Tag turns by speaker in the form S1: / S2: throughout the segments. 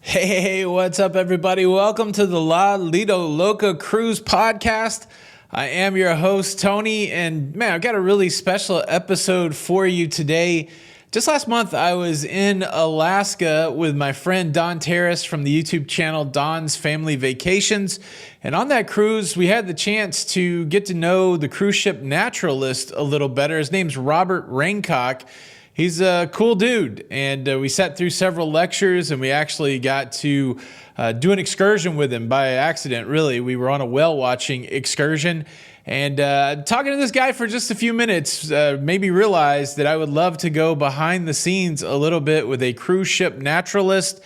S1: Hey, what's up, everybody? Welcome to the Lido Loca Cruise Podcast. I am your host, Tony, and man, I've got a really special episode for you today. Just last month, I was in Alaska with my friend Don Terrace from the YouTube channel Don's Family Vacations. And on that cruise, we had the chance to get to know the cruise ship naturalist a little better. His name's Robert Raincock. He's a cool dude, and we sat through several lectures, and we actually got to do an excursion with him by accident, really. We were on a whale-watching excursion, and talking to this guy for just a few minutes made me realize that I would love to go behind the scenes a little bit with a cruise ship naturalist.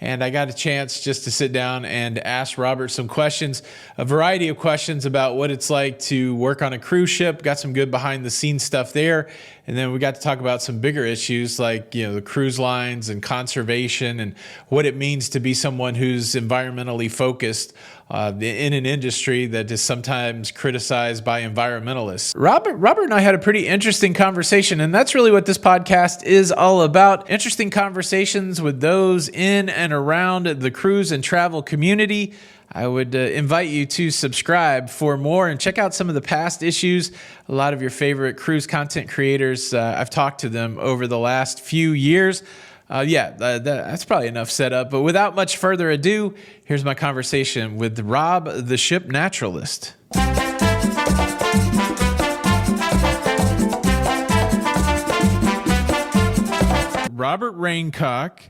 S1: And I got a chance just to sit down and ask Robert some questions, a variety of questions about what it's like to work on a cruise ship. Got some good behind the scenes stuff there. And then we got to talk about some bigger issues like, the cruise lines and conservation and what it means to be someone who's environmentally focused in an industry that is sometimes criticized by environmentalists. Robert and I had a pretty interesting conversation, and that's really what this podcast is all about. Interesting conversations with those in and around the cruise and travel community. I would invite you to subscribe for more and check out some of the past issues. A lot of your favorite cruise content creators, I've talked to them over the last few years. That's probably enough setup. But without much further ado, here's my conversation with Rob, the ship naturalist. Robert Raincock,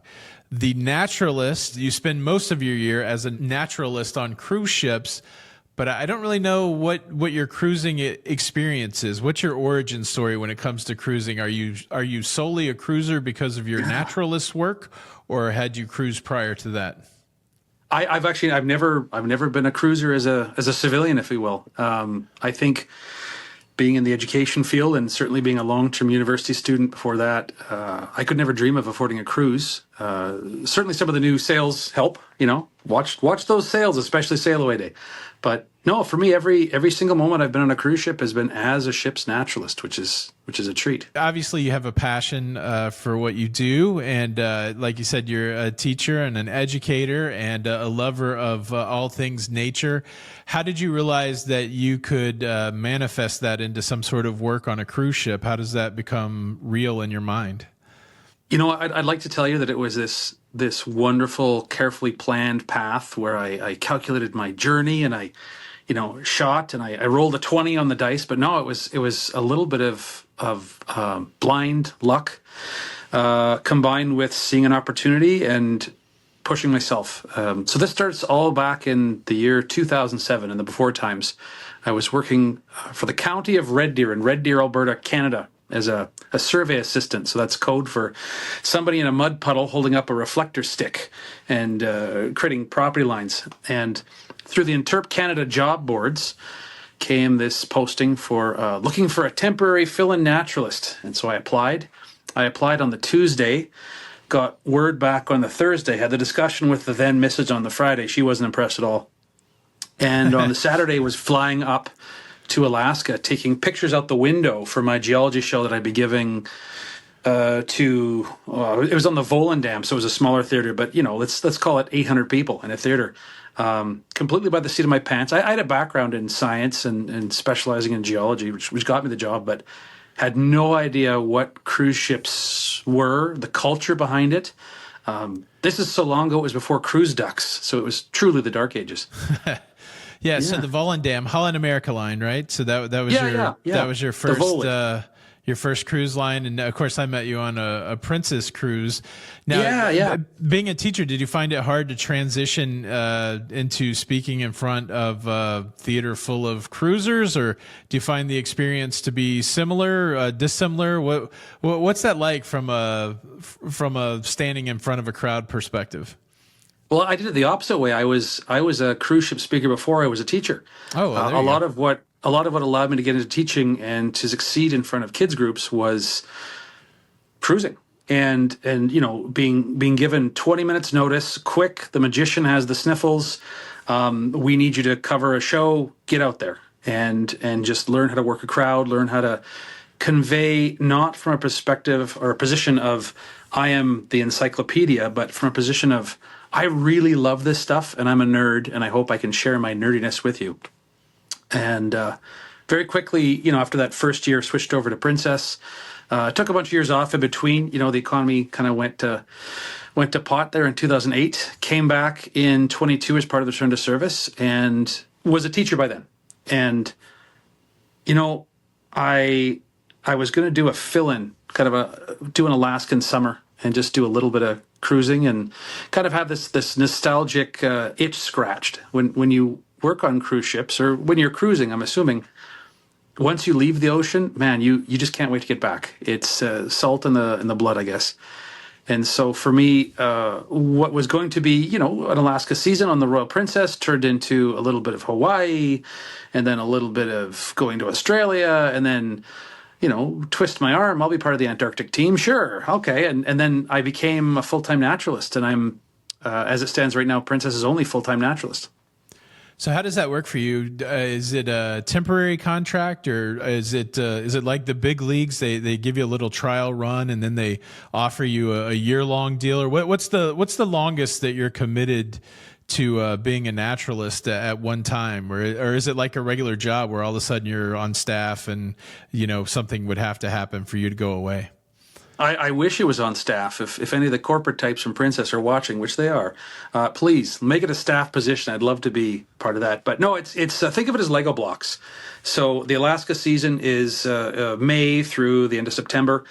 S1: the naturalist. You spend most of your year as a naturalist on cruise ships, but I don't really know what your cruising experience is. What's your origin story when it comes to cruising? Are you solely a cruiser because of your naturalist work, or had you cruised prior to that?
S2: I've never been a cruiser as a civilian, if you will. I think being in the education field and certainly being a long-term university student before that, I could never dream of affording a cruise. Certainly some of the new sails help, watch those sails, especially Sail Away Day. But no, for me, every single moment I've been on a cruise ship has been as a ship's naturalist, which is a treat.
S1: Obviously, you have a passion for what you do, and like you said, you're a teacher and an educator and a lover of all things nature. How did you realize that you could manifest that into some sort of work on a cruise ship? How does that become real in your mind?
S2: I'd like to tell you that it was this wonderful, carefully planned path where I calculated my journey and I, shot and I rolled a 20 on the dice. But no, it was a little bit of blind luck combined with seeing an opportunity and pushing myself. So this starts all back in the year 2007 in the before times. I was working for the county of Red Deer in Red Deer, Alberta, Canada, as a survey assistant. So that's code for somebody in a mud puddle holding up a reflector stick and creating property lines. And through the Interp Canada job boards came this posting for looking for a temporary fill-in naturalist. And so I applied. On the Tuesday, got word back on the Thursday, had the discussion with the then Mrs. on the Friday. She wasn't impressed at all. And on the Saturday was flying up to Alaska, taking pictures out the window for my geology show that I'd be giving it was on the Volendam, so it was a smaller theater, but let's call it 800 people in a theater, completely by the seat of my pants. I had a background in science and specializing in geology, which got me the job, but had no idea what cruise ships were, the culture behind it. This is so long ago, it was before cruise ducks, so it was truly the dark ages.
S1: Yeah, so the Volendam, Holland America line, right? So that was that was your first cruise line, and of course I met you on a Princess cruise. Now, being a teacher, did you find it hard to transition into speaking in front of a theater full of cruisers, or do you find the experience to be similar, dissimilar? What's that like from a standing in front of a crowd perspective?
S2: Well, I did it the opposite way. I was a cruise ship speaker before I was a teacher.
S1: Oh, well,
S2: a lot of what allowed me to get into teaching and to succeed in front of kids groups was cruising and being given 20 minutes notice, quick. The magician has the sniffles. We need you to cover a show. Get out there and just learn how to work a crowd. Learn how to convey, not from a perspective or a position of I am the encyclopedia, but from a position of I really love this stuff, and I'm a nerd, and I hope I can share my nerdiness with you. And very quickly, after that first year, switched over to Princess. Took a bunch of years off in between. The economy kind of went to pot there in 2008. Came back in 22 as part of the return to service, and was a teacher by then. And I was going to do a fill-in, do an Alaskan summer, and just do a little bit of cruising, and kind of have this nostalgic itch scratched when you work on cruise ships, or when you're cruising. I'm assuming once you leave the ocean, man, you just can't wait to get back. It's salt in the blood, I guess. And so for me, what was going to be, an Alaska season on the Royal Princess turned into a little bit of Hawaii, and then a little bit of going to Australia, and then, twist my arm, I'll be part of the Antarctic team. Sure. Okay. And then I became a full-time naturalist, and I'm, as it stands right now, Princess's only full-time naturalist.
S1: So how does that work for you? Is it a temporary contract, or is it like the big leagues? They give you a little trial run, and then they offer you a year-long deal, or what's the longest that you're committed to being a naturalist at one time, or is it like a regular job where all of a sudden you're on staff and something would have to happen for you to go away?
S2: I wish it was on staff. If any of the corporate types from Princess are watching, which they are, please make it a staff position. I'd love to be part of that. But no, it's think of it as Lego blocks. So the Alaska season is May through the end of September.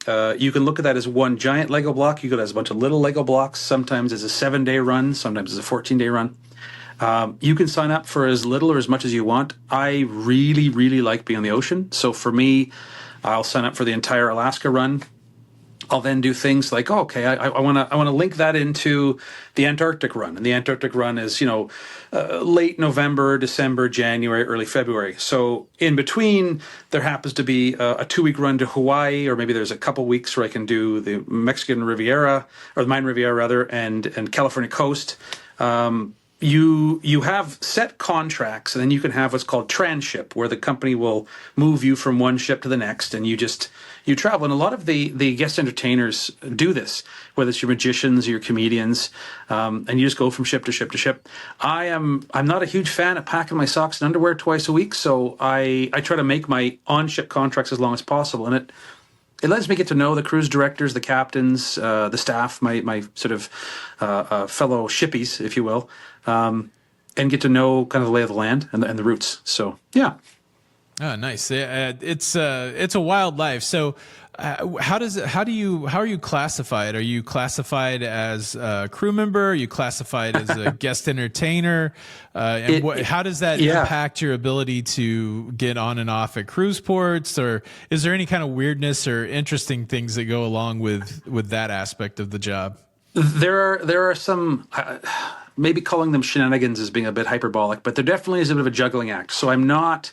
S2: You can look at that as one giant Lego block. You could have a bunch of little Lego blocks. Sometimes it's a 7-day run. Sometimes it's a 14-day run. You can sign up for as little or as much as you want. I really, really like being on the ocean. So for me, I'll sign up for the entire Alaska run. I'll then do things like, I want to link that into the Antarctic run, and the Antarctic run is late November, December, January, early February. So in between, there happens to be a 2-week run to Hawaii, or maybe there's a couple weeks where I can do the Mexican Riviera, or the Mayan Riviera rather, and California coast. You have set contracts, and then you can have what's called transship, where the company will move you from one ship to the next, and you travel. And a lot of the guest entertainers do this, whether it's your magicians or your comedians, and you just go from ship to ship to ship. I'm not a huge fan of packing my socks and underwear twice a week, so I try to make my on-ship contracts as long as possible, and it lets me get to know the cruise directors, the captains, the staff, my sort of fellow shippies, if you will, and get to know kind of the lay of the land and the routes. So, yeah.
S1: Oh, nice. It's a wild life. So, how are you classified? Are you classified as a crew member? Are you classified as a guest entertainer? How does that impact your ability to get on and off at cruise ports? Or is there any kind of weirdness or interesting things that go along with that aspect of the job?
S2: There are some, maybe calling them shenanigans is being a bit hyperbolic, but there definitely is a bit of a juggling act. So I'm not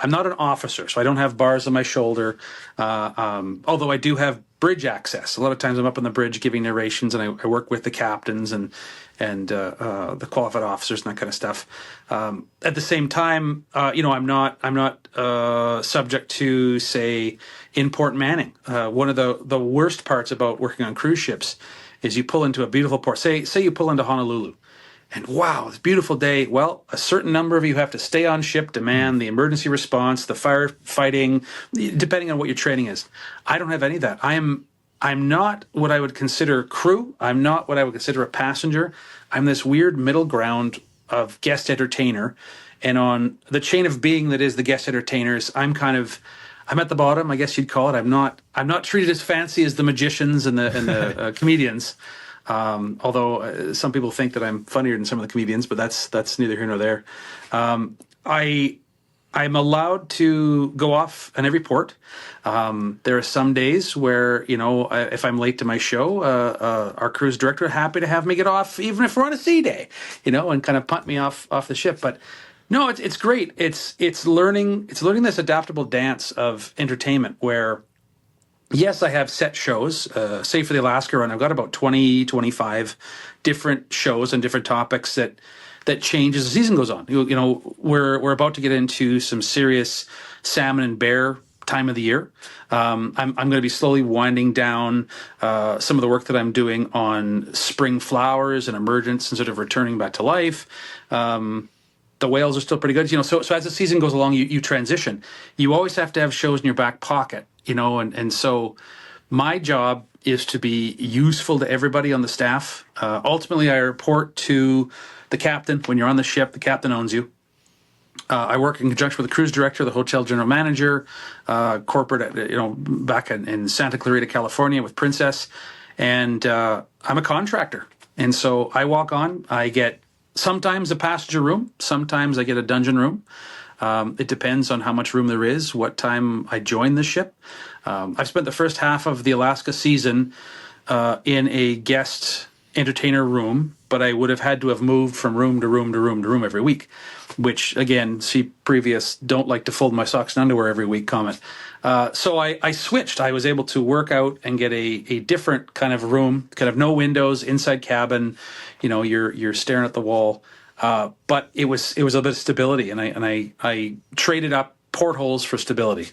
S2: an officer, so I don't have bars on my shoulder, although I do have bridge access. A lot of times I'm up on the bridge giving narrations, and I work with the captains and the qualified officers and that kind of stuff. At the same time, I'm not subject to, say, in-port manning. One of the worst parts about working on cruise ships is you pull into a beautiful port. Say you pull into Honolulu. And wow, it's a beautiful day. Well, a certain number of you have to stay on ship to man the emergency response, the firefighting, depending on what your training is. I don't have any of that. I'm not what I would consider crew. I'm not what I would consider a passenger. I'm this weird middle ground of guest entertainer. And on the chain of being that is the guest entertainers, I'm at the bottom, I guess you'd call it. I'm not treated as fancy as the magicians and the comedians. Although some people think that I'm funnier than some of the comedians, but that's neither here nor there. I'm allowed to go off on every port. There are some days where, if I'm late to my show, our cruise director happy to have me get off, even if we're on a sea day, and kind of punt me off the ship. But no, it's great. It's learning this adaptable dance of entertainment where, yes, I have set shows. Say for the Alaska run, I've got about 20, 25 different shows and different topics that change as the season goes on. We're about to get into some serious salmon and bear time of the year. I'm going to be slowly winding down some of the work that I'm doing on spring flowers and emergence and sort of returning back to life. The whales are still pretty good, so as the season goes along, you transition. You always have to have shows in your back pocket, and so my job is to be useful to everybody on the staff. Ultimately, I report to the captain. When you're on the ship, the captain owns you. I work in conjunction with the cruise director, the hotel general manager, corporate, back in Santa Clarita, California with Princess. And I'm a contractor. And so I walk on, I get sometimes a passenger room, sometimes I get a dungeon room. It depends on how much room there is, what time I join the ship. I've spent the first half of the Alaska season in a guest entertainer room, but I would have had to have moved from room to room to room to room every week, which, again, see previous don't like to fold my socks and underwear every week comment. So I switched. I was able to work out and get a different kind of room, kind of no windows, inside cabin. You're staring at the wall. But it was a bit of stability, and I traded up portholes for stability,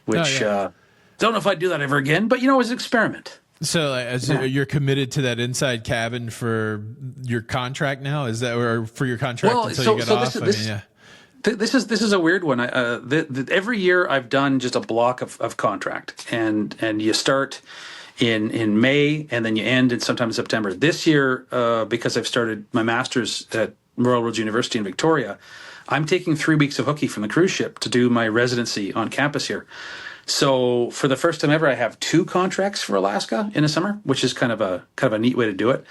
S2: which don't know if I'd do that ever again, but it was an experiment.
S1: So you're committed to that inside cabin for your contract now? Is that, or for your contract until you get off?
S2: This is a weird one. Every year I've done just a block of contract, and you start in May and then you end in sometime in September. This year, because I've started my master's at Royal Roads University in Victoria, I'm taking 3 weeks of hooky from the cruise ship to do my residency on campus here. So for the first time ever, I have 2 contracts for Alaska in the summer, which is kind of a neat way to do it.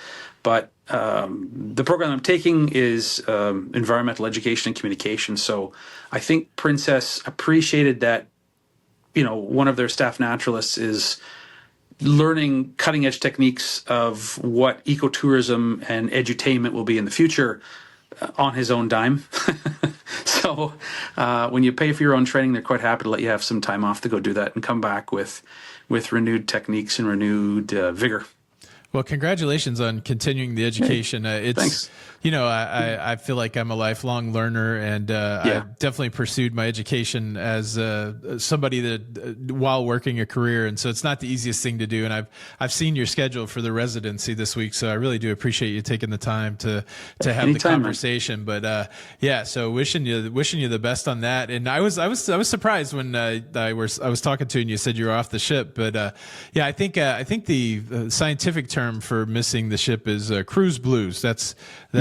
S2: But the program I'm taking is environmental education and communication. So I think Princess appreciated that, one of their staff naturalists is learning cutting edge techniques of what ecotourism and edutainment will be in the future on his own dime. So when you pay for your own training, they're quite happy to let you have some time off to go do that and come back with renewed techniques and renewed vigor.
S1: Well, congratulations on continuing the education.
S2: Thanks.
S1: I feel like I'm a lifelong learner, and I definitely pursued my education as somebody that while working a career, and so it's not the easiest thing to do. And I've seen your schedule for the residency this week, so I really do appreciate you taking the time to have the conversation. Man. But so wishing you the best on that. And I was surprised when I was talking to you and you said you were off the ship. But I think the scientific term for missing the ship is cruise blues.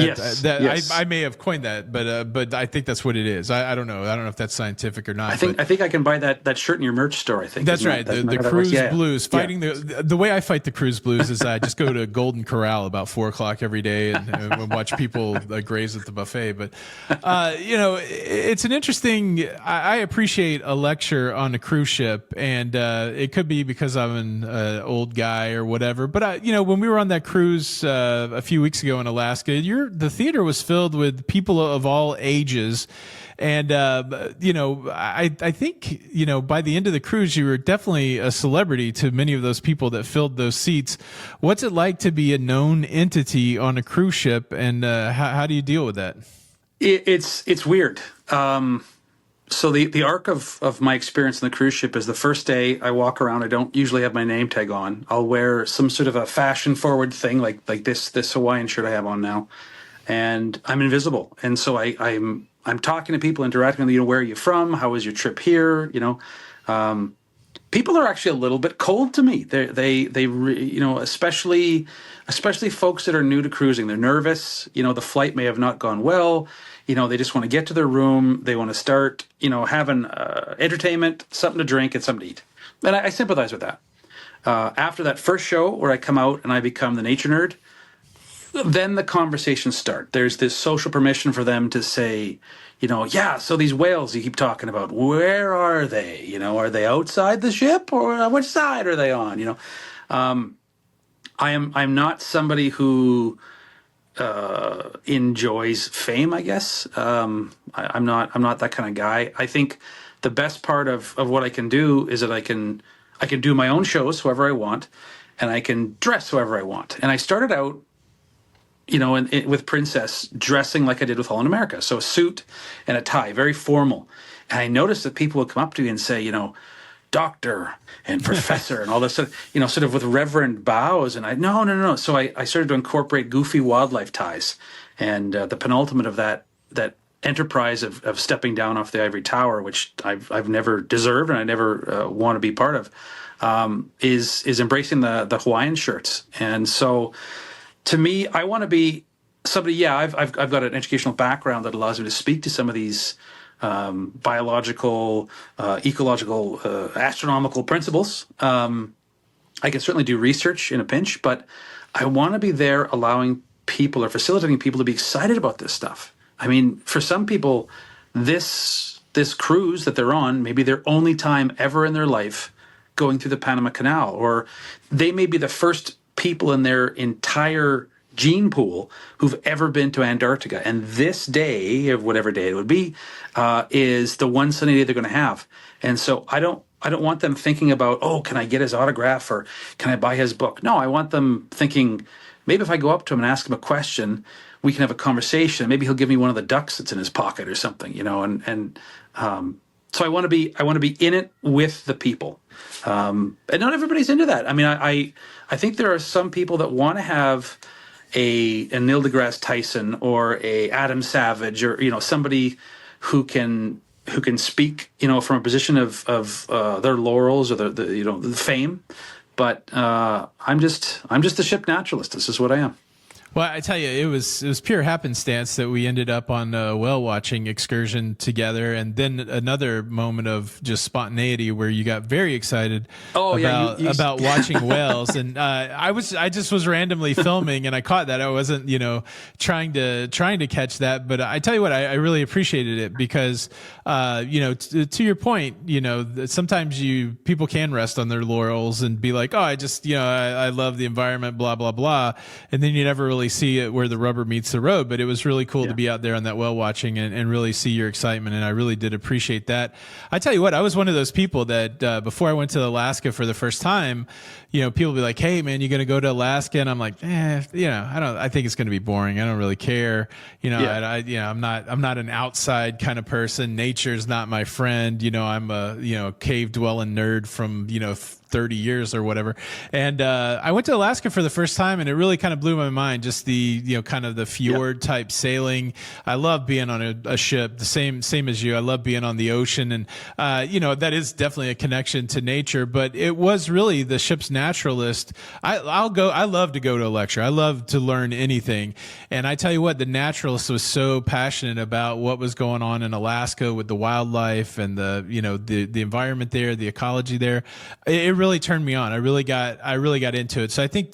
S1: Yes. I may have coined that, but I think that's what it is. I don't know. I don't know if that's scientific or not.
S2: I think I can buy that shirt in your merch store. I think
S1: that's right. The cruise blues. Fighting the way I fight the cruise blues is I just go to Golden Corral about 4:00 every day and watch people graze at the buffet. But it's an interesting. I appreciate a lecture on a cruise ship, and it could be because I'm an old guy or whatever. But when we were on that cruise a few weeks ago in Alaska, the theater was filled with people of all ages. And, I think, by the end of the cruise, you were definitely a celebrity to many of those people that filled those seats. What's it like to be a known entity on a cruise ship, and how do you deal with that?
S2: It's weird. So the arc of my experience on the cruise ship is the first day I walk around, I don't usually have my name tag on. I'll wear some sort of a fashion forward thing like this Hawaiian shirt I have on now, and I'm invisible. And so I'm talking to people, interacting with them, where are you from? How was your trip here? People are actually a little bit cold to me. Especially folks that are new to cruising. They're nervous. The flight may have not gone well. They just want to get to their room. They want to start, having entertainment, something to drink, and something to eat. And I sympathize with that. After that first show where I come out and I become the nature nerd, then the conversations start. There's this social permission for them to say, so these whales you keep talking about, where are they? Are they outside the ship, or which side are they on? I'm not somebody who enjoys fame, I guess. I'm not that kind of guy. I think the best part of what I can do is that I can do my own shows however I want, and I can dress however I want. And I started out, with Princess, dressing like I did with Holland America. So a suit and a tie, very formal. And I noticed that people would come up to me and say, doctor and professor and all this, sort of with reverent bows. And no. So I started to incorporate goofy wildlife ties. And the penultimate of that enterprise of stepping down off the ivory tower, which I've never deserved and I never want to be part of, is embracing the Hawaiian shirts. And so, to me, I want to be somebody. Yeah, I've got an educational background that allows me to speak to some of these biological, ecological, astronomical principles. I can certainly do research in a pinch, but I want to be there allowing people or facilitating people to be excited about this stuff. I mean, for some people, this cruise that they're on may be their only time ever in their life going through the Panama Canal, or they may be the first people in their entire gene pool who've ever been to Antarctica. And this day, of whatever day it would be, is the one sunny day they're going to have. And so I don't want them thinking about, oh, can I get his autograph or can I buy his book? No, I want them thinking, maybe if I go up to him and ask him a question, we can have a conversation. Maybe he'll give me one of the ducks that's in his pocket or something, so I want to be in it with the people. And not everybody's into that. I mean, I think there are some people that want to have a Neil deGrasse Tyson or a Adam Savage or somebody who can speak from a position of their laurels or the fame. But I'm just the ship naturalist. This is what I am.
S1: Well, I tell you, it was pure happenstance that we ended up on a whale watching excursion together, and then another moment of just spontaneity where you got very excited about watching whales, and I just was randomly filming, and I caught that. I wasn't trying to catch that, but I tell you what, I really appreciated it because to your point, sometimes people can rest on their laurels and be like, oh, I love the environment, blah blah blah, and then you never really see it where the rubber meets the road. But it was really cool to be out there on that whale watching and really see your excitement, and I really did appreciate that. I tell you what, I was one of those people that before I went to Alaska for the first time, people be like, hey man, you gonna go to Alaska? And I'm like, I think it's gonna be boring. I don't really care. I'm not an outside kind of person. Nature's not my friend. I'm a cave dwelling nerd from 30 years or whatever. And I went to Alaska for the first time, and it really kind of blew my mind. Just the kind of the fjord type sailing. I love being on a ship, the same as you. I love being on the ocean, and that is definitely a connection to nature. But it was really the ship's naturalist. I love to go to a lecture. I love to learn anything. And I tell you what, the naturalist was so passionate about what was going on in Alaska with the wildlife and the environment there, the ecology there. It really turned me on. I really got into it. So I think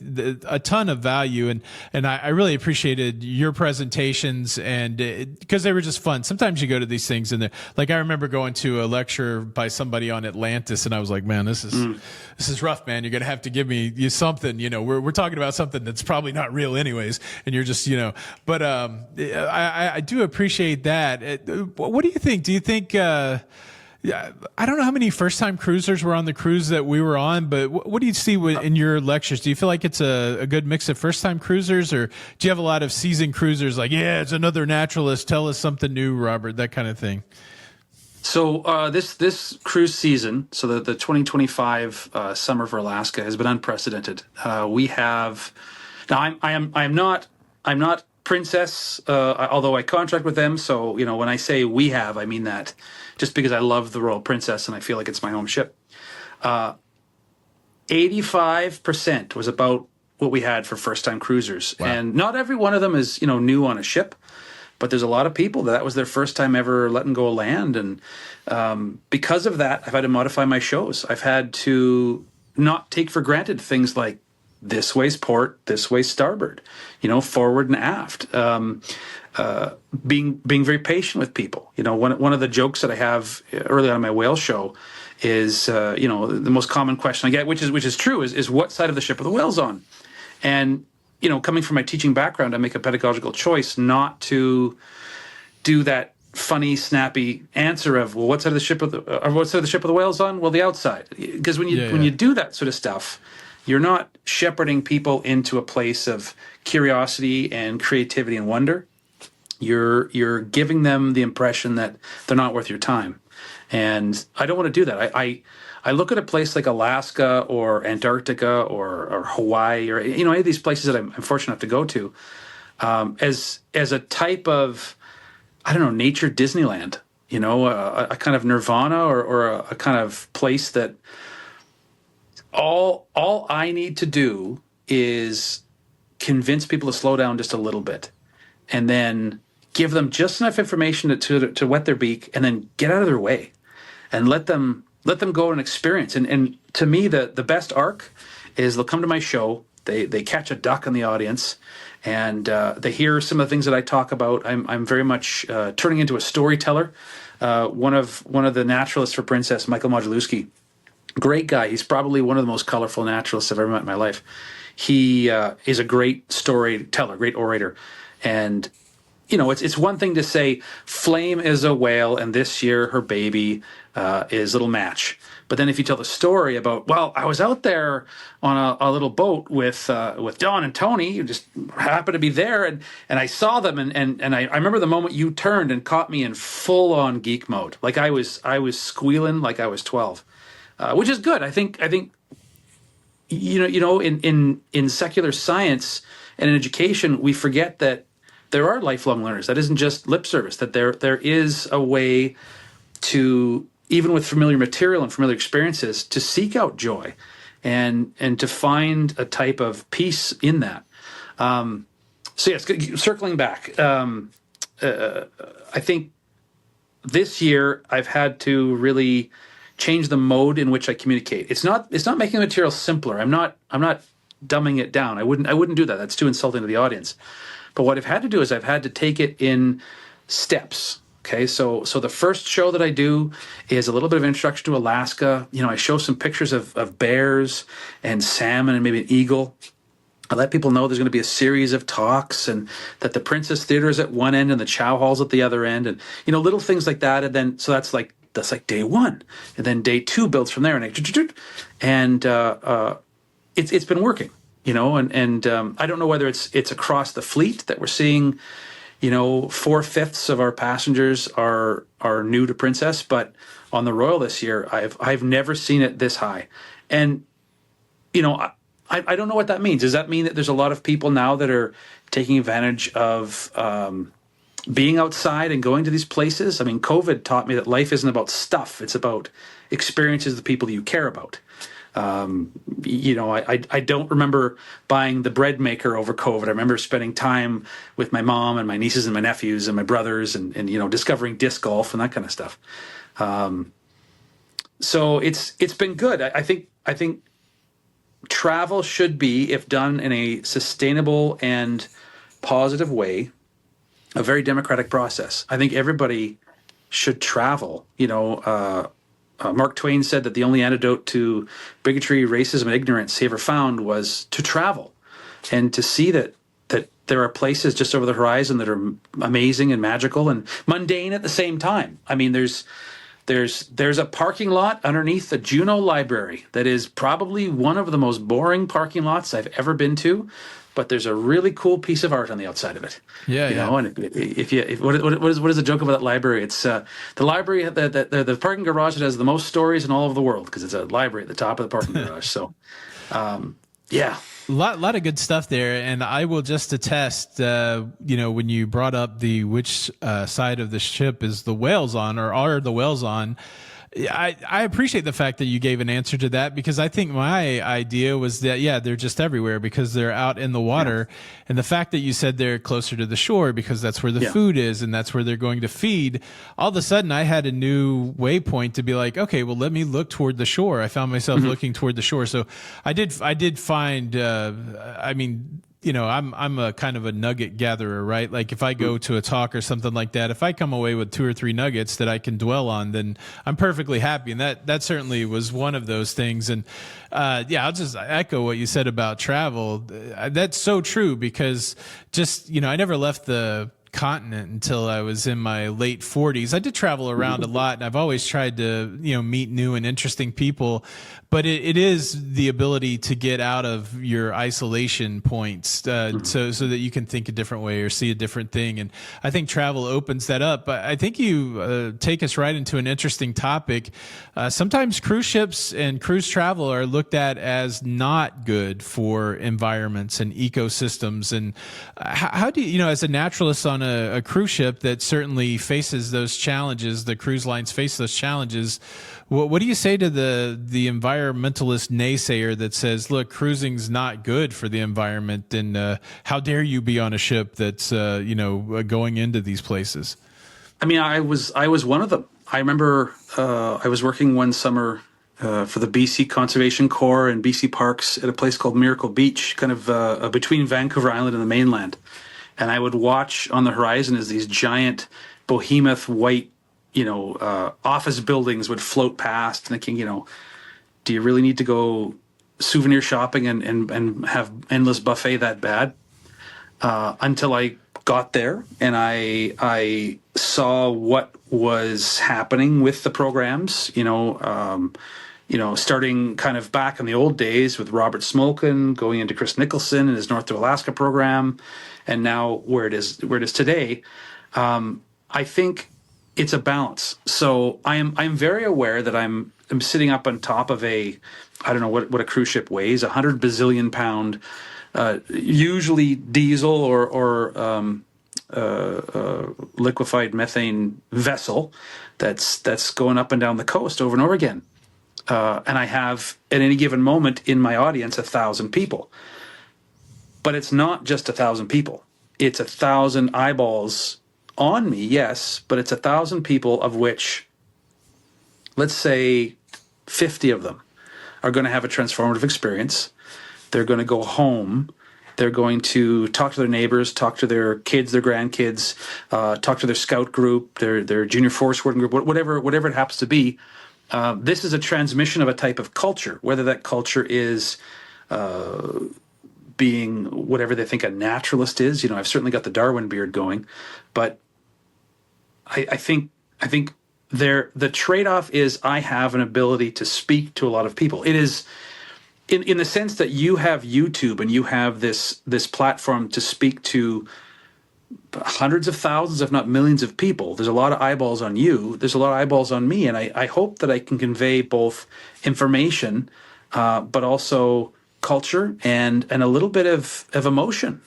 S1: a ton of value, and I really appreciated your presentations, and because they were just fun. Sometimes you go to these things and like I remember going to a lecture by somebody on Atlantis, and I was like, man, this is rough, man. You're gonna have to give me something. We're talking about something that's probably not real anyways, and you're just But I do appreciate that. What do you think? Do you think? I don't know how many first-time cruisers were on the cruise that we were on, but what do you see in your lectures? Do you feel like it's a good mix of first-time cruisers, or do you have a lot of seasoned cruisers like, yeah, it's another naturalist, tell us something new, Robert, that kind of thing?
S2: So this cruise season, so the 2025 summer for Alaska has been unprecedented. We have now. I'm not Princess, although I contract with them. So when I say we have, I mean that. Just because I love the Royal Princess and I feel like it's my home ship. 85% was about what we had for first-time cruisers. Wow. And not every one of them is, new on a ship, but there's a lot of people that was their first time ever letting go of land. And because of that, I've had to modify my shows. I've had to not take for granted things like this way's port, this way's starboard, forward and aft. Being very patient with people. One of the jokes that I have early on in my whale show is, the most common question I get, which is true, is what side of the ship are the whales on? And, coming from my teaching background, I make a pedagogical choice not to do that funny, snappy answer of, well, what side of the ship are the whales on? Well, the outside. Because when you do that sort of stuff, you're not shepherding people into a place of curiosity and creativity and wonder. You're giving them the impression that they're not worth your time, and I don't want to do that. I I look at a place like Alaska or Antarctica or Hawaii or any of these places that I'm fortunate enough to go to as a type of, I don't know, nature Disneyland. A kind of nirvana or a kind of place that all I need to do is convince people to slow down just a little bit, and then give them just enough information to wet their beak, and then get out of their way, and let them go and experience. And to me, the best arc is they'll come to my show, they catch a duck in the audience, and they hear some of the things that I talk about. I'm very much turning into a storyteller. One of the naturalists for Princess, Michael Modulewski, great guy. He's probably one of the most colorful naturalists I've ever met in my life. He is a great storyteller, great orator. And, it's one thing to say Flame is a whale and this year her baby is little Match. But then if you tell the story about, well, I was out there on a little boat with Don and Tony, who just happened to be there, and I saw them, and I remember the moment you turned and caught me in full on geek mode. Like I was squealing like I was 12. Which is good. I think in secular science and in education, we forget that there are lifelong learners. That isn't just lip service. That there is a way to, even with familiar material and familiar experiences, to seek out joy, and to find a type of peace in that. So yes, circling back, I think this year I've had to really change the mode in which I communicate. It's not making the material simpler. I'm not dumbing it down. I wouldn't do that. That's too insulting to the audience. But what I've had to do is I've had to take it in steps. Okay, so the first show that I do is a little bit of introduction to Alaska. I show some pictures of bears and salmon and maybe an eagle. I let people know there's going to be a series of talks, and that the Princess Theater is at one end and the Chow Hall's at the other end, and little things like that. And then so that's like day one, and then day two builds from there, and it's been working, and I don't know whether it's across the fleet that we're seeing, 4/5 of our passengers are new to Princess, but on the Royal this year, I've never seen it this high, and I don't know what that means. Does that mean that there's a lot of people now that are taking advantage of being outside and going to these places? I mean, COVID taught me that life isn't about stuff. It's about experiences of the people that you care about. I don't remember buying the bread maker over COVID. I remember spending time with my mom and my nieces and my nephews and my brothers and discovering disc golf and that kind of stuff. So it's been good. I think travel should be, if done in a sustainable and positive way, a very democratic process. I think everybody should travel. Mark Twain said that the only antidote to bigotry, racism, and ignorance he ever found was to travel and to see that there are places just over the horizon that are amazing and magical and mundane at the same time. I mean, there's a parking lot underneath the Juneau Library that is probably one of the most boring parking lots I've ever been to, but there's a really cool piece of art on the outside of it.
S1: Yeah,
S2: And what is the joke about that library? It's the library, the parking garage that has the most stories in all of the world, because it's a library at the top of the parking garage. So, yeah.
S1: A lot of good stuff there, and I will just attest. When you brought up which side of the ship is the whales on, or are the whales on, I appreciate the fact that you gave an answer to that, because I think my idea was that, they're just everywhere because they're out in the water. Yeah. And the fact that you said they're closer to the shore because that's where the food is and that's where they're going to feed, all of a sudden I had a new waypoint to be like, okay, well, let me look toward the shore. I found myself looking toward the shore. So I did find, I'm a kind of a nugget gatherer, right? Like if I go to a talk or something like that, if I come away with 2 or 3 nuggets that I can dwell on, then I'm perfectly happy. And that certainly was one of those things. And I'll just echo what you said about travel. That's so true, because just, I never left the continent until I was in my late 40s. I did travel around a lot, and I've always tried to, meet new and interesting people. But it is the ability to get out of your isolation points, so that you can think a different way or see a different thing. And I think travel opens that up. But I think you take us right into an interesting topic. Sometimes cruise ships and cruise travel are looked at as not good for environments and ecosystems. And how do you, as a naturalist on a cruise ship that certainly faces those challenges, the cruise lines face those challenges, what do you say to the environmentalist naysayer that says, look, cruising's not good for the environment, and how dare you be on a ship that's going into these places?
S2: I mean, I was one of them. I remember I was working one summer for the BC Conservation Corps and BC Parks at a place called Miracle Beach, kind of between Vancouver Island and the mainland. And I would watch on the horizon as these giant behemoth white, office buildings would float past, thinking, do you really need to go souvenir shopping and have endless buffet that bad? Until I got there and I saw what was happening with the programs, starting kind of back in the old days with Robert Smolkin, going into Chris Nicholson and his North to Alaska program, and now where it is today. I think it's a balance. So I'm very aware that I'm sitting up on top of I don't know what a cruise ship weighs, 100 bazillion pound, usually diesel or liquefied methane vessel that's going up and down the coast over and over again. And I have at any given moment in my audience 1,000 people. But it's not just 1,000 people. It's 1,000 eyeballs on me, yes, but it's 1,000 people of which, let's say 50 of them are going to have a transformative experience. They're going to go home. They're going to talk to their neighbors, talk to their kids, their grandkids, talk to their scout group, their junior force working group, whatever it happens to be. This is a transmission of a type of culture, whether that culture is being whatever they think a naturalist is. I've certainly got the Darwin beard going, but I think the trade-off is I have an ability to speak to a lot of people. It is in the sense that you have YouTube and you have this platform to speak to hundreds of thousands, if not millions of people. There's a lot of eyeballs on you. There's a lot of eyeballs on me. And I hope that I can convey both information, but also culture and a little bit of emotion.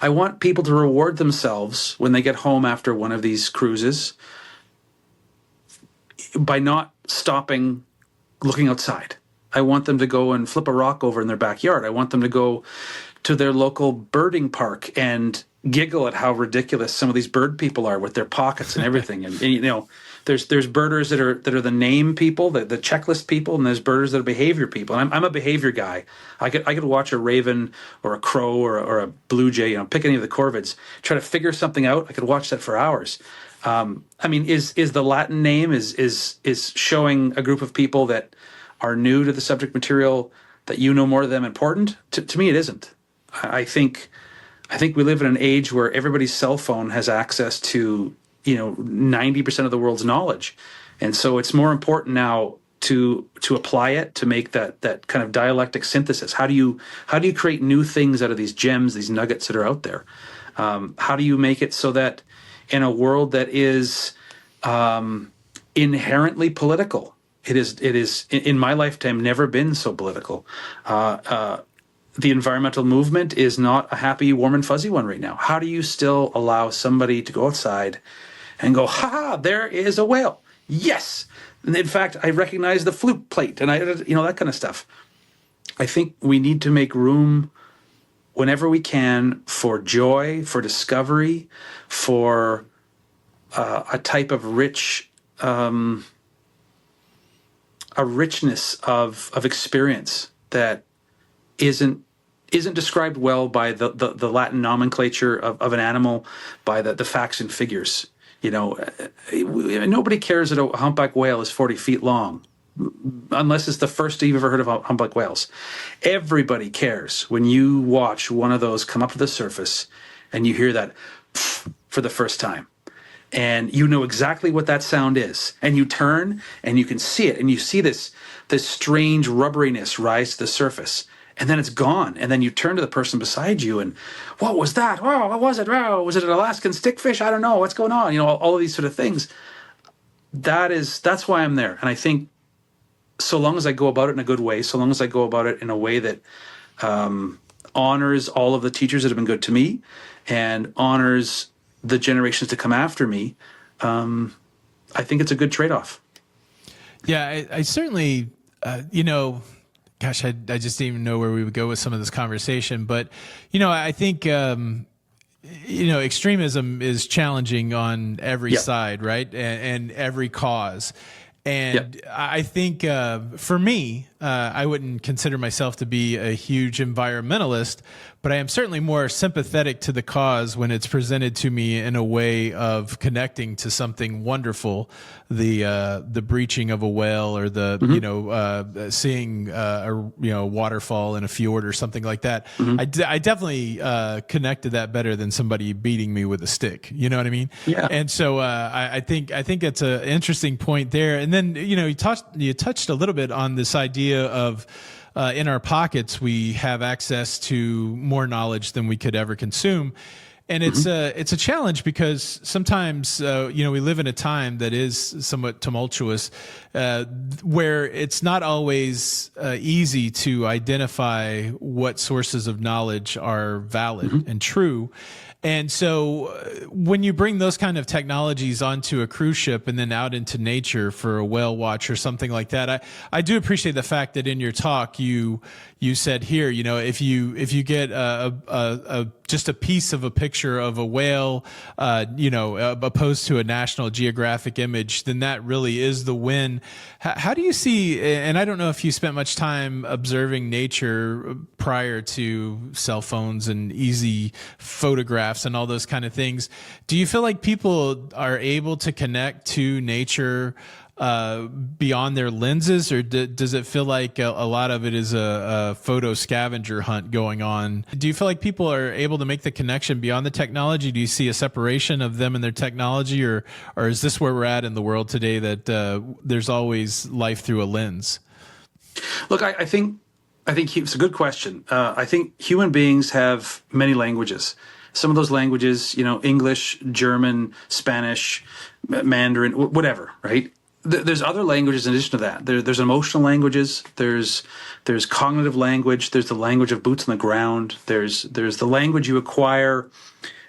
S2: I want people to reward themselves when they get home after one of these cruises by not stopping looking outside. I want them to go and flip a rock over in their backyard. I want them to go to their local birding park and giggle at how ridiculous some of these bird people are with their pockets and everything. And there's birders that are the name people, the checklist people, and there's birders that are behavior people. And I'm a behavior guy. I could watch a raven or a crow or a blue jay, pick any of the corvids, try to figure something out. I could watch that for hours. Is the Latin name is showing a group of people that are new to the subject material that more of them important? To me, it isn't. I think we live in an age where everybody's cell phone has access to 90% of the world's knowledge, and so it's more important now to apply it, to make that kind of dialectic synthesis. How do you create new things out of these gems, these nuggets that are out there? How do you make it so that in a world that is inherently political, it is in my lifetime never been so political. The environmental movement is not a happy, warm and fuzzy one right now. How do you still allow somebody to go outside and go, ha, there is a whale. Yes. And in fact, I recognize the fluke plate and that kind of stuff. I think we need to make room whenever we can for joy, for discovery, for a type of a richness of experience that isn't described well by the Latin nomenclature of an animal, by the facts and figures. Nobody cares that a humpback whale is 40 feet long, unless it's the first you've ever heard of humpback whales. Everybody cares when you watch one of those come up to the surface and you hear that for the first time. And you know exactly what that sound is. And you turn and you can see it. And you see this strange rubberiness rise to the surface. And then it's gone. And then you turn to the person beside you and, what was that? Wow, what was it? Wow, was it an Alaskan stickfish? I don't know. What's going on? You know, all of these sort of things. That's why I'm there. And I think so long as I go about it in a good way, so long as I go about it in a way that honors all of the teachers that have been good to me and honors the generations to come after me, I think it's a good trade-off.
S1: Yeah, I certainly, gosh, I just didn't even know where we would go with some of this conversation. But, I think, extremism is challenging on every side, right? And every cause. And I think for me, I wouldn't consider myself to be a huge environmentalist, but I am certainly more sympathetic to the cause when it's presented to me in a way of connecting to something wonderful, the breaching of a whale or the seeing a waterfall in a fjord or something like that. I definitely connect to that better than somebody beating me with a stick. You know what I mean?
S2: Yeah.
S1: And so I think it's an interesting point there. And then you touched a little bit on this idea of in our pockets we have access to more knowledge than we could ever consume. And it's a challenge because sometimes we live in a time that is somewhat tumultuous, where it's not always easy to identify what sources of knowledge are valid and true. And so when you bring those kind of technologies onto a cruise ship and then out into nature for a whale watch or something like that, I do appreciate the fact that in your talk you said here, if you get just a piece of a picture of a whale, opposed to a National Geographic image, then that really is the win. How do you see, and I don't know if you spent much time observing nature prior to cell phones and easy photographs and all those kind of things. Do you feel like people are able to connect to nature beyond their lenses, or does it feel like a lot of it is a photo scavenger hunt going on? Do you feel like people are able to make the connection beyond the technology? Do you see a separation of them and their technology, or is this where we're at in the world today, that there's always life through a lens?
S2: Look, I think it's a good question. I think human beings have many languages. Some of those languages, English, German, Spanish, Mandarin, whatever, right? There's other languages in addition to that. There's emotional languages. There's cognitive language. There's the language of boots on the ground. There's the language you acquire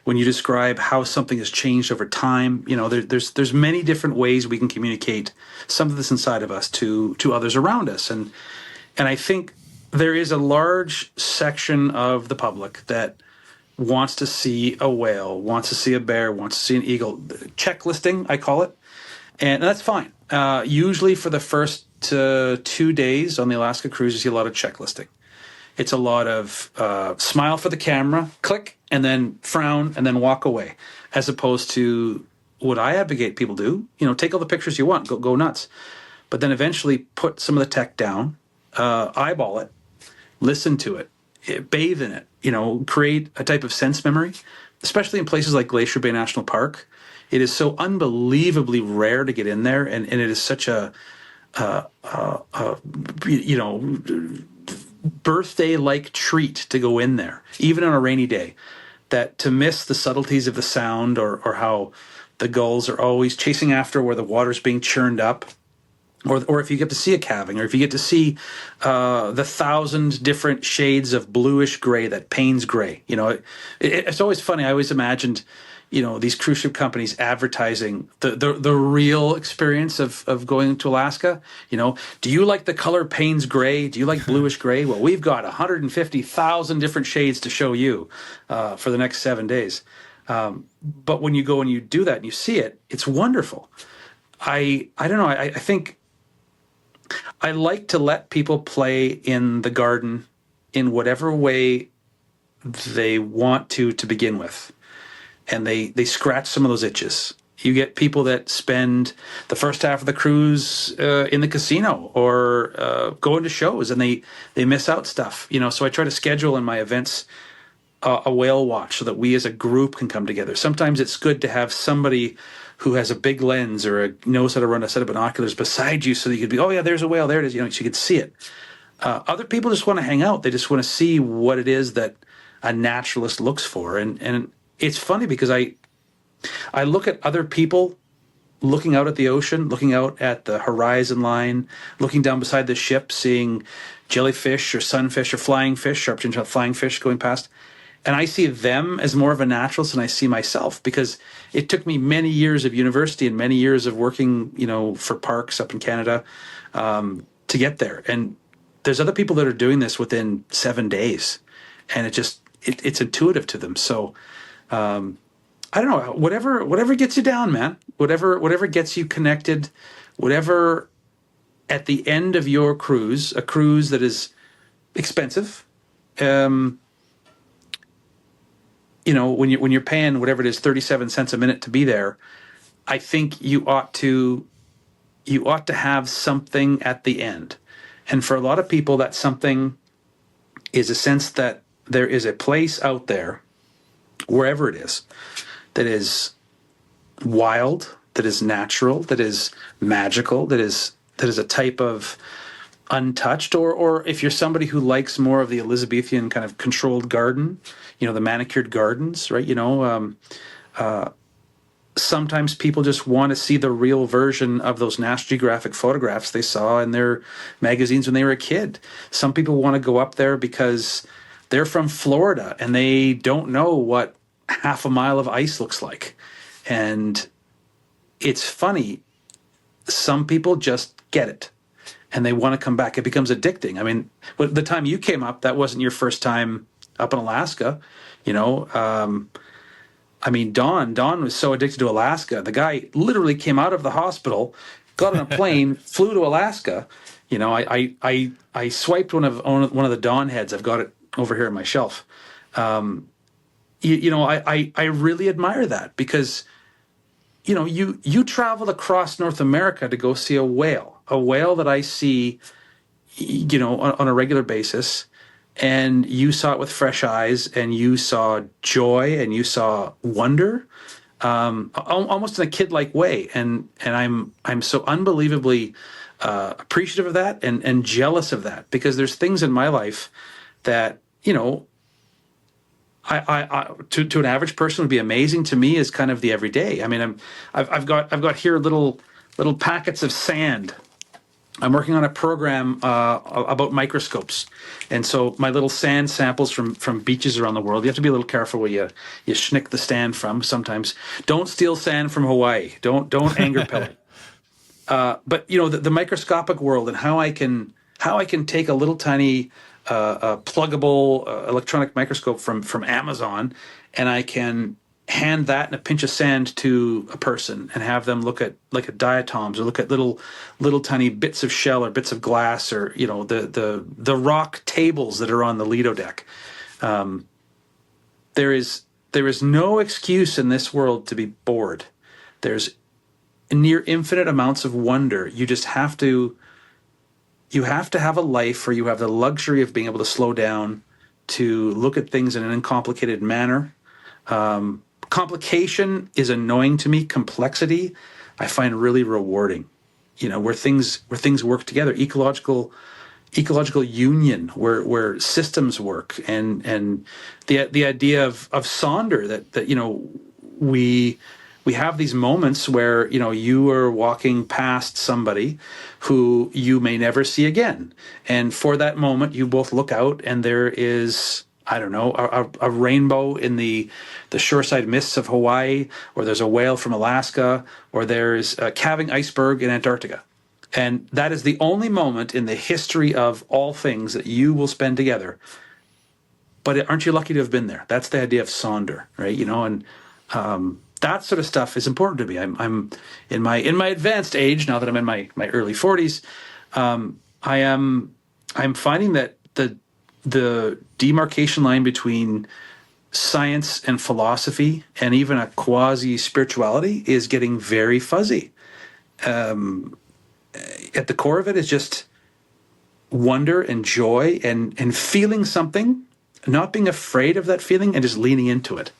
S2: when you describe how something has changed over time. There's many different ways we can communicate some of this inside of us to others around us. And I think there is a large section of the public that wants to see a whale, wants to see a bear, wants to see an eagle. Checklisting, I call it. And that's fine. Usually for the first 2 days on the Alaska cruise, you see a lot of checklisting. It's a lot of smile for the camera, click, and then frown, and then walk away, as opposed to what I advocate people do. Take all the pictures you want, go nuts. But then eventually put some of the tech down, eyeball it, listen to it, bathe in it, create a type of sense memory, especially in places like Glacier Bay National Park. It is so unbelievably rare to get in there, and it is such a birthday-like treat to go in there, even on a rainy day, that to miss the subtleties of the sound or how the gulls are always chasing after where the water's being churned up, or if you get to see a calving, or if you get to see the 1,000 different shades of bluish gray, that Payne's gray. It's always funny. I always imagined these cruise ship companies advertising the real experience of going to Alaska. Do you like the color Payne's gray? Do you like bluish gray? Well, we've got 150,000 different shades to show you for the next 7 days. But when you go and you do that and you see it, it's wonderful. I don't know. I think I like to let people play in the garden in whatever way they want to begin with. And they scratch some of those itches. You get people that spend the first half of the cruise in the casino or going to shows, and they miss out stuff. So I try to schedule in my events a whale watch so that we as a group can come together. Sometimes it's good to have somebody who has a big lens or knows how to run a set of binoculars beside you so that you could be, oh yeah, there's a whale, there it is, so you could see it. Other people just want to hang out. They just want to see what it is that a naturalist looks for. And it's funny because I look at other people looking out at the ocean, looking out at the horizon line, looking down beside the ship, seeing jellyfish or sunfish or flying fish, sharp-shinned flying fish going past. And I see them as more of a naturalist than I see myself, because it took me many years of university and many years of working, for parks up in Canada to get there. And there's other people that are doing this within 7 days, and it's intuitive to them. So I don't know, whatever gets you down, man, whatever gets you connected, whatever at the end of your cruise, a cruise that is expensive, when you're paying whatever it is, 37 cents a minute to be there, I think you ought to have something at the end. And for a lot of people, that something is a sense that there is a place out there, wherever it is, that is wild, that is natural, that is magical, that is a type of untouched, or if you're somebody who likes more of the Elizabethan kind of controlled garden, the manicured gardens, right? Sometimes people just want to see the real version of those National Geographic photographs they saw in their magazines when they were a kid. Some people want to go up there because they're from Florida and they don't know what half a mile of ice looks like. And it's funny, some people just get it and they want to come back. It becomes addicting. I mean, the time you came up, that wasn't your first time up in Alaska, Don was so addicted to Alaska. The guy literally came out of the hospital, got on a plane, flew to Alaska. I swiped one of the Don heads. I've got it over here on my shelf. I really admire that, because you traveled across North America to go see a whale that I see, on a regular basis. And you saw it with fresh eyes, and you saw joy, and you saw wonder, almost in a kid-like way. And I'm so unbelievably appreciative of that and jealous of that, because there's things in my life that I to an average person would be amazing. To me, is kind of the everyday. I mean, I've got here little packets of sand. I'm working on a program about microscopes, and so my little sand samples from beaches around the world. You have to be a little careful where you schnick the sand from. Sometimes don't steal sand from Hawaii. Don't anger Pele. But the microscopic world, and how I can take a little tiny pluggable electronic microscope from Amazon, and I can hand that and a pinch of sand to a person and have them look at diatoms, or look at little tiny bits of shell or bits of glass, or the rock tables that are on the Lido deck. There is no excuse in this world to be bored. There's near infinite amounts of wonder. You just have to have a life where you have the luxury of being able to slow down, to look at things in an uncomplicated manner. Complication is annoying to me. Complexity, I find really rewarding. Where things work together, ecological union, where systems work, and the idea of Sonder, that we have these moments where you are walking past somebody who you may never see again, and for that moment you both look out and there is, I don't know, a rainbow in the shoreside mists of Hawaii, or there's a whale from Alaska, or there's a calving iceberg in Antarctica. And that is the only moment in the history of all things that you will spend together. But aren't you lucky to have been there? That's the idea of Sonder, right? And that sort of stuff is important to me. I'm in my advanced age now, that I'm in my early 40s. I'm finding that the demarcation line between science and philosophy, and even a quasi spirituality, is getting very fuzzy. At the core of it is just wonder and joy and feeling something not being afraid of that feeling and just leaning into it.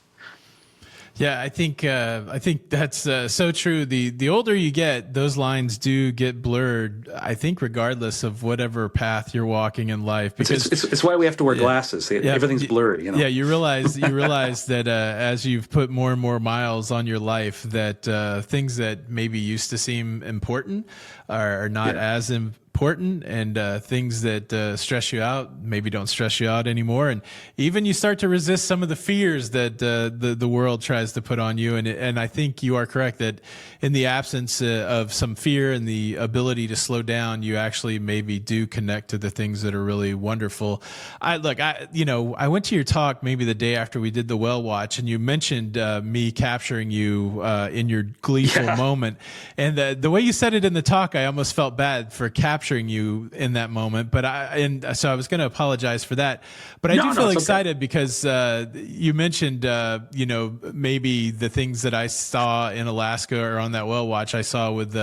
S1: Yeah, I think that's so true. The older you get, those lines do get blurred. I think regardless of whatever path you're walking in life, because
S2: it's why we have to wear glasses. Everything's blurry.
S1: Yeah, you realize that as you've put more and more miles on your life, that things that maybe used to seem important are not as important, and things that stress you out maybe don't stress you out anymore, and even you start to resist some of the fears that the world tries to put on you. And I think you are correct that in the absence of some fear and the ability to slow down, you actually maybe do connect to the things that are really wonderful. I went to your talk maybe the day after we did the whale watch, and you mentioned me capturing you in your gleeful moment, and the way you said it in the talk, I almost felt bad for capturing you in that moment, so I was going to apologize for that. But I do feel excited because you mentioned, maybe the things that I saw in Alaska or on that whale watch, I saw with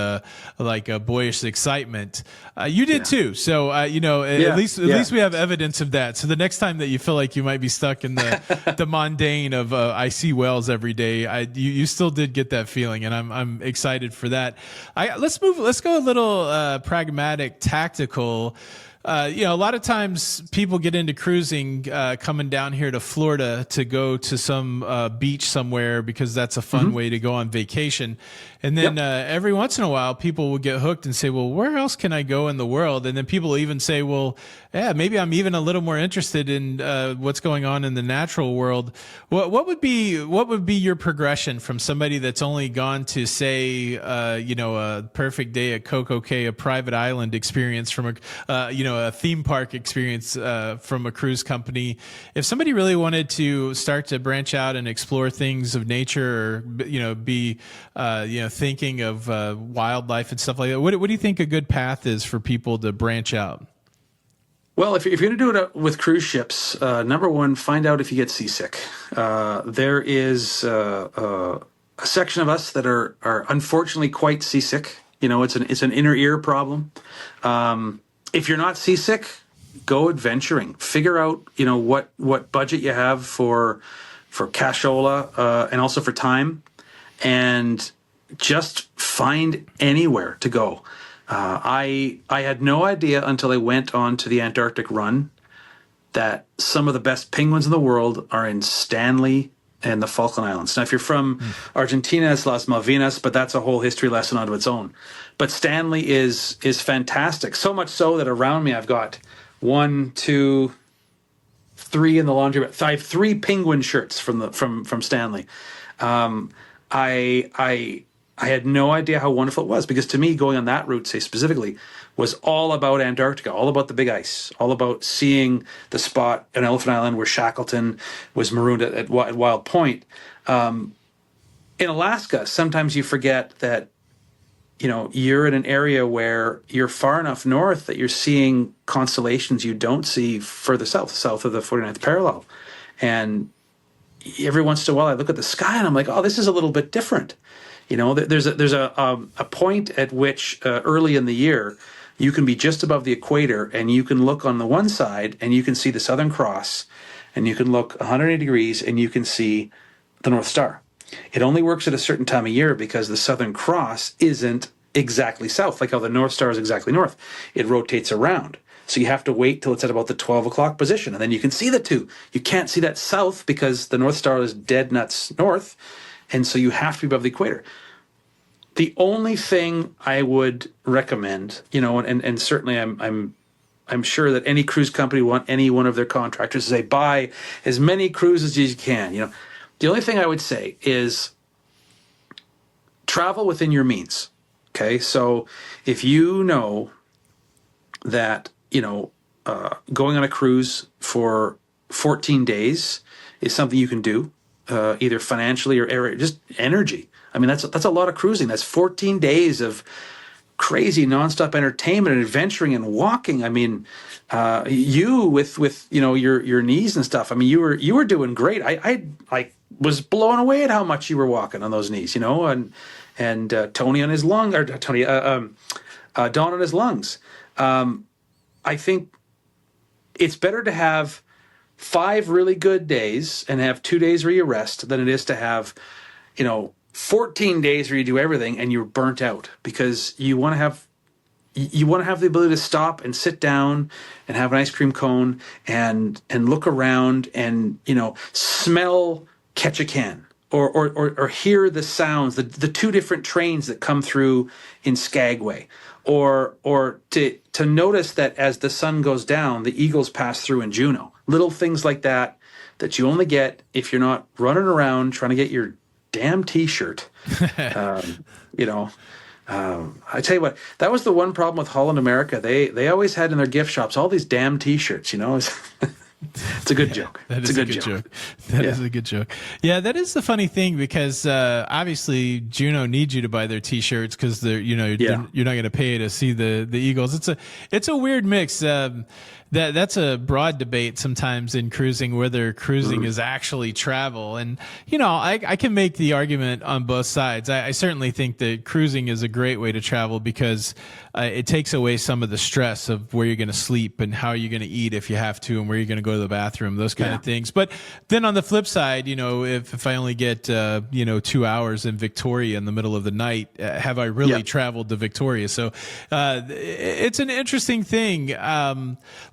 S1: like a boyish excitement. You did too. So at least we have evidence of that. So the next time that you feel like you might be stuck in the mundane of I see whales every day, you still did get that feeling, and I'm excited for that. Let's go a little pragmatic, tactical. A lot of times people get into cruising coming down here to Florida to go to some beach somewhere because that's a fun way to go on vacation. And then every once in a while, people will get hooked and say, well, where else can I go in the world? And then people even say, well, yeah, maybe I'm even a little more interested in what's going on in the natural world. What would be your progression from somebody that's only gone to, say, a perfect day at Coco Cay, a private island experience from a theme park experience from a cruise company? If somebody really wanted to start to branch out and explore things of nature, or be thinking of wildlife and stuff like that, what do you think a good path is for people to branch out?
S2: Well, if you're going to do it with cruise ships, number one, find out if you get seasick. There is a section of us that are unfortunately quite seasick. It's an inner ear problem. If you're not seasick, go adventuring. Figure out what budget you have for cashola and also for time, and just find anywhere to go. I had no idea until I went on to the Antarctic run that some of the best penguins in the world are in Stanley and the Falkland Islands. Now, if you're from Argentina, it's Las Malvinas, but that's a whole history lesson unto its own. But Stanley is fantastic, so much so that around me I've got 1, 2, 3 in the laundry. I have 3 penguin shirts from Stanley. I had no idea how wonderful it was, because to me, going on that route, say specifically, was all about Antarctica, all about the big ice, all about seeing the spot on Elephant Island where Shackleton was marooned at Wild Point. In Alaska, sometimes you forget that you're in an area where you're far enough north that you're seeing constellations you don't see further south of the 49th parallel. And every once in a while, I look at the sky and I'm like, oh, this is a little bit different. There's a point at which early in the year you can be just above the equator and you can look on the one side and you can see the Southern Cross, and you can look 180 degrees and you can see the North Star. It only works at a certain time of year because the Southern Cross isn't exactly south, like how the North Star is exactly north. It rotates around. So you have to wait till it's at about the 12 o'clock position, and then you can see the two. You can't see that south because the North Star is dead nuts north, and so you have to be above the equator. The only thing I would recommend, and certainly I'm sure that any cruise company want any one of their contractors to say, buy as many cruises as you can. The only thing I would say is travel within your means. Okay, so if you know that going on a cruise for 14 days is something you can do, either financially or just energy. I mean, that's a lot of cruising. That's 14 days of crazy nonstop entertainment and adventuring and walking. I mean, you with your knees and stuff. I mean, you were doing great. I was blown away at how much you were walking on those knees. And Tony on his lung, or Tony, Don on his lungs. I think it's better to have 5 really good days and have 2 days where you rest than it is to have, 14 days where you do everything and you're burnt out, because you want to have the ability to stop and sit down and have an ice cream cone and look around and smell Ketchikan, or hear the sounds, the two different trains that come through in Skagway, or to notice that as the sun goes down, the eagles pass through in Juneau. Little things like that you only get if you're not running around trying to get your damn t-shirt. you know I tell you what, that was the one problem with Holland America. They always had in their gift shops all these damn t-shirts. It's a good joke.
S1: That is a good joke. That is a good joke. Yeah, that is the funny thing, because obviously Juneau needs you to buy their t-shirts, because you're not going to pay to see the Eagles. It's a weird mix. That's a broad debate sometimes in cruising, whether cruising is actually travel. And, I can make the argument on both sides. I certainly think that cruising is a great way to travel, because it takes away some of the stress of where you're going to sleep and how you're going to eat if you have to, and where you're going to go to the bathroom, those kind of things. But then on the flip side, if I only get, 2 hours in Victoria in the middle of the night, have I really traveled to Victoria? So it's an interesting thing. I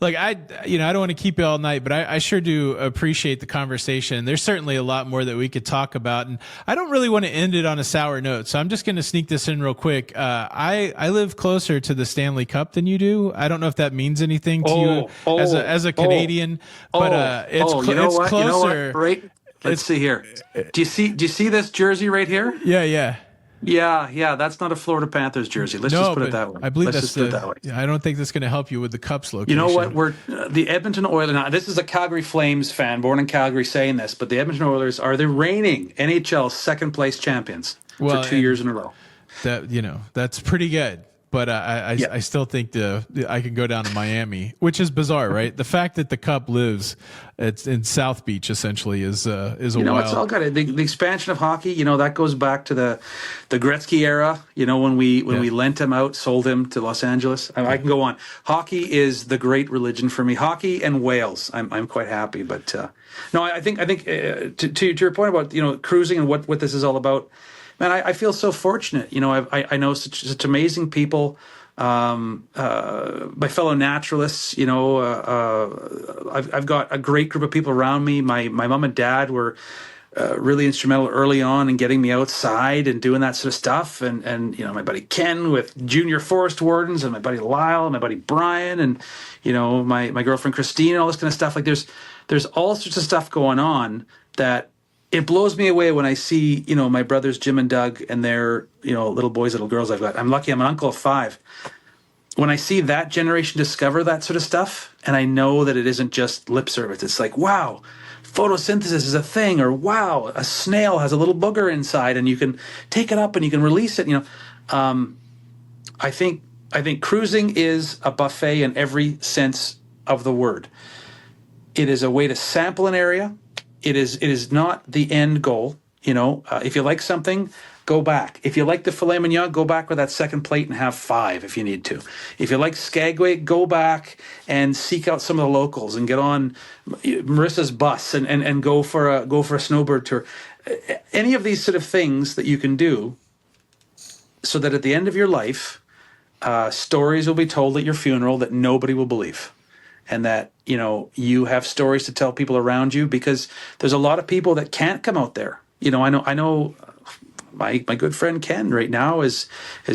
S1: don't want to keep you all night, but I sure do appreciate the conversation. There's certainly a lot more that we could talk about, and I don't really want to end it on a sour note. So I'm just going to sneak this in real quick. I live closer to the Stanley Cup than you do. I don't know if that means anything to you as a Canadian, but it's closer.
S2: You know what? Right. Let's see here. Do you see this jersey right here?
S1: Yeah.
S2: Yeah, that's not a Florida Panthers jersey. Let's just put it that way.
S1: I believe I don't think that's going to help you with the Cups location.
S2: You know what? We're the Edmonton Oilers. Now, this is a Calgary Flames fan, born in Calgary, saying this, but the Edmonton Oilers are the reigning NHL second place champions for 2 years in a row.
S1: That's pretty good. But I still think I can go down to Miami, which is bizarre, right? The fact that the Cup lives in South Beach essentially is a wild.
S2: It's all got the expansion of hockey. That goes back to the Gretzky era. When we lent him out, sold him to Los Angeles. I can go on. Hockey is the great religion for me. Hockey and whales. I'm quite happy. But no, I think to your point about cruising and what this is all about. Man, I feel so fortunate. I know such amazing people. My fellow naturalists. I've got a great group of people around me. My mom and dad were really instrumental early on in getting me outside and doing that sort of stuff. And my buddy Ken with Junior Forest Wardens, and my buddy Lyle, and my buddy Brian, and my girlfriend Christine, and all this kind of stuff. Like there's all sorts of stuff going on that. It blows me away when I see, my brothers Jim and Doug and their, little boys, little girls I've got. I'm lucky I'm an uncle of 5. When I see that generation discover that sort of stuff, and I know that it isn't just lip service. It's like, wow, photosynthesis is a thing, or wow, a snail has a little booger inside and you can take it up and you can release it. I think cruising is a buffet in every sense of the word. It is a way to sample an area. It is not the end goal. If you like something, go back. If you like the filet mignon, go back with that second plate and have 5 if you need to. If you like Skagway, go back and seek out some of the locals and get on Marissa's bus and go for a snowbird tour. Any of these sort of things that you can do, so that at the end of your life, stories will be told at your funeral that nobody will believe. And that, you have stories to tell people around you, because there's a lot of people that can't come out there. I know my good friend Ken right now is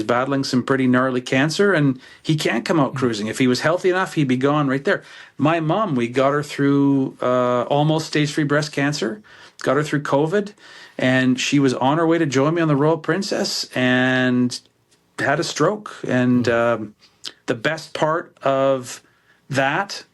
S2: battling some pretty gnarly cancer, and he can't come out cruising. If he was healthy enough, he'd be gone right there. My mom, we got her through almost stage 3 breast cancer, got her through COVID, and she was on her way to join me on the Royal Princess and had a stroke. And the best part of that,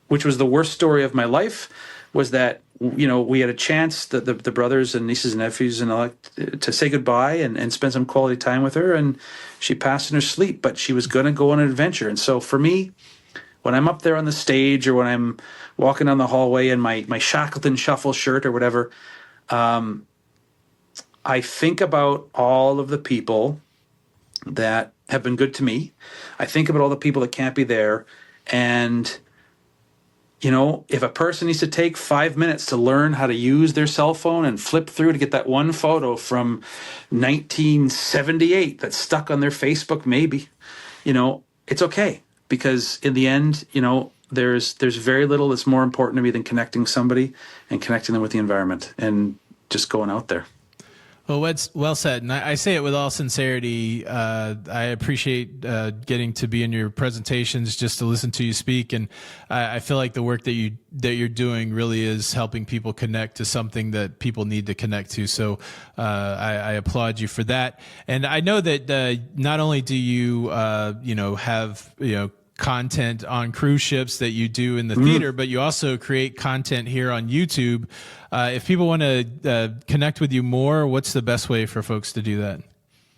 S2: which was the worst story of my life, was that we had a chance, the brothers and nieces and nephews to say goodbye and spend some quality time with her, and she passed in her sleep, but she was going to go on an adventure. And so for me, when I'm up there on the stage, or when I'm walking down the hallway in my Shackleton Shuffle shirt or whatever, I think about all of the people that have been good to me. I think about all the people that can't be there. And if a person needs to take 5 minutes to learn how to use their cell phone and flip through to get that one photo from 1978 that's stuck on their Facebook, maybe, it's okay, because in the end, there's very little that's more important to me than connecting somebody and connecting them with the environment and just going out there.
S1: Well, well said. And I say it with all sincerity. I appreciate getting to be in your presentations just to listen to you speak. And I feel like the work that you're doing really is helping people connect to something that people need to connect to. So I applaud you for that. And I know that not only do you, have, content on cruise ships that you do in the theater, but you also create content here on YouTube. If people want to connect with you more, what's the best way for folks to do that?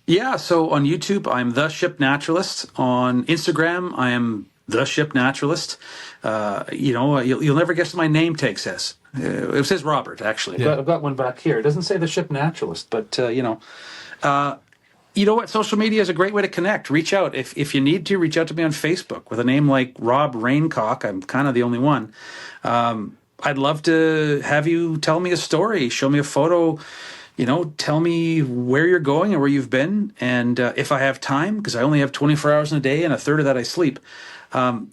S2: Yeah, so on YouTube, I'm The Ship Naturalist. On Instagram, I am The Ship Naturalist. You'll never guess what my name tag says. It says Robert, actually.
S1: Yeah.
S2: I've got one back here. It doesn't say The Ship Naturalist, but, you know what? Social media is a great way to connect. Reach out. If you need to, reach out to me on Facebook with a name like Rob Raincock. I'm kind of the only one. I'd love to have you tell me a story, show me a photo, tell me where you're going and where you've been. And if I have time, because I only have 24 hours in a day and a third of that I sleep, I'll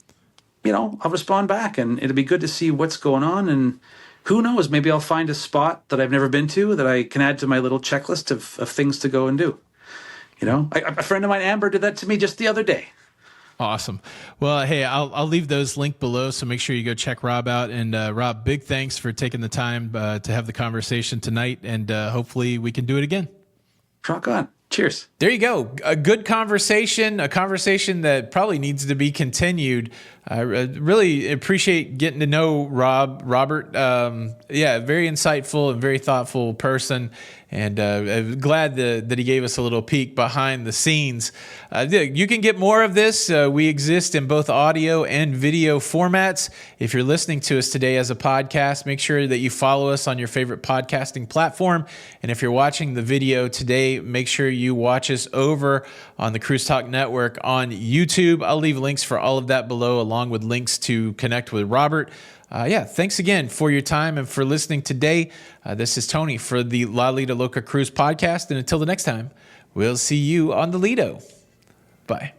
S2: respond back, and it'll be good to see what's going on. And who knows, maybe I'll find a spot that I've never been to that I can add to my little checklist of things to go and do. A friend of mine, Amber, did that to me just the other day.
S1: Awesome. Well, hey, I'll leave those linked below, so make sure you go check Rob out. And Rob, big thanks for taking the time to have the conversation tonight, and hopefully we can do it again.
S2: Rock on. Cheers.
S1: There you go. A good conversation, a conversation that probably needs to be continued. I really appreciate getting to know Robert. Very insightful and very thoughtful person. And I'm glad that he gave us a little peek behind the scenes. You can get more of this. We exist in both audio and video formats. If you're listening to us today as a podcast, make sure that you follow us on your favorite podcasting platform. And if you're watching the video today, make sure you watch us over on the Cruise Talk Network on YouTube. I'll leave links for all of that below, along with links to connect with Robert. Thanks again for your time and for listening today. This is Tony for the Lido Loca Cruise Podcast. And until the next time, we'll see you on the Lido. Bye.